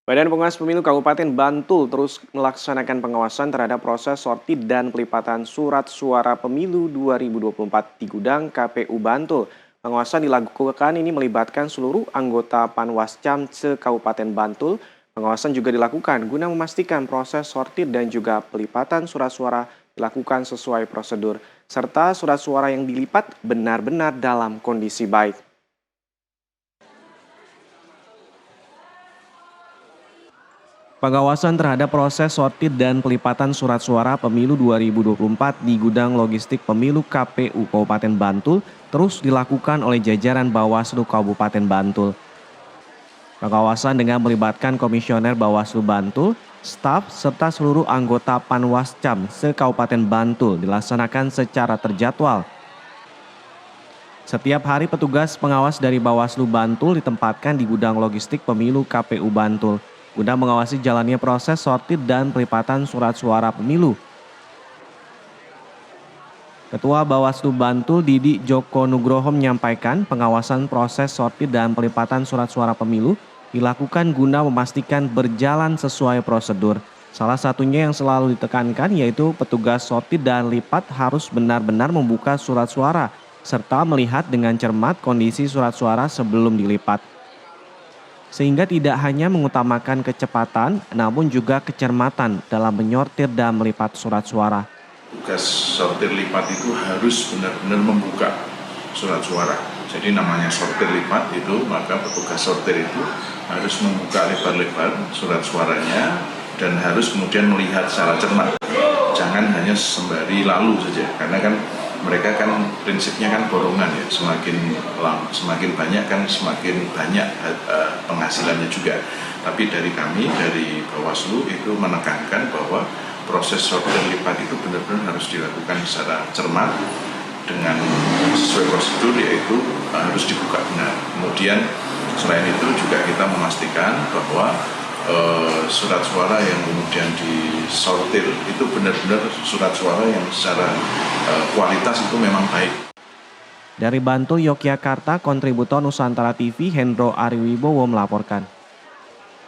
Badan Pengawas Pemilu Kabupaten Bantul terus melaksanakan pengawasan terhadap proses sortir dan pelipatan surat suara pemilu 2024 di gudang KPU Bantul. Pengawasan dilakukan ini melibatkan seluruh anggota Panwascam se-Kabupaten Bantul. Pengawasan juga dilakukan guna memastikan proses sortir dan juga pelipatan surat suara dilakukan sesuai prosedur, serta surat suara yang dilipat benar-benar dalam kondisi baik. Pengawasan terhadap proses sortir dan pelipatan surat suara pemilu 2024 di gudang logistik pemilu KPU Kabupaten Bantul terus dilakukan oleh jajaran Bawaslu Kabupaten Bantul. Pengawasan dengan melibatkan Komisioner Bawaslu Bantul, staf, serta seluruh anggota Panwascam se-Kabupaten Bantul dilaksanakan secara terjadwal. Setiap hari petugas pengawas dari Bawaslu Bantul ditempatkan di gudang logistik pemilu KPU Bantul guna mengawasi jalannya proses sortir dan pelipatan surat suara pemilu. Ketua Bawaslu Bantul Didi Joko Nugroho menyampaikan pengawasan proses sortir dan pelipatan surat suara pemilu dilakukan guna memastikan berjalan sesuai prosedur. Salah satunya yang selalu ditekankan yaitu petugas sortir dan lipat harus benar-benar membuka surat suara serta melihat dengan cermat kondisi surat suara sebelum dilipat. Sehingga tidak hanya mengutamakan kecepatan, namun juga kecermatan dalam menyortir dan melipat surat suara. Tugas sortir lipat itu harus benar-benar membuka surat suara. Jadi namanya sortir lipat itu, maka petugas sortir itu harus membuka lebar-lebar surat suaranya dan harus kemudian melihat secara cermat. Jangan hanya sembari lalu saja, karena kan mereka kan prinsipnya kan borongan ya, semakin banyak kan semakin banyak penghasilannya juga. Tapi dari kami, dari Bawaslu itu menekankan bahwa proses sortir lipat itu benar-benar harus dilakukan secara cermat dengan sesuai prosedur, yaitu harus dibuka benar. Kemudian selain itu juga kita memastikan bahwa surat suara yang kemudian disortir itu benar-benar surat suara yang secara kualitas itu memang baik. Dari Bantul, Yogyakarta, kontributor Nusantara TV Hendro Ariwibowo melaporkan.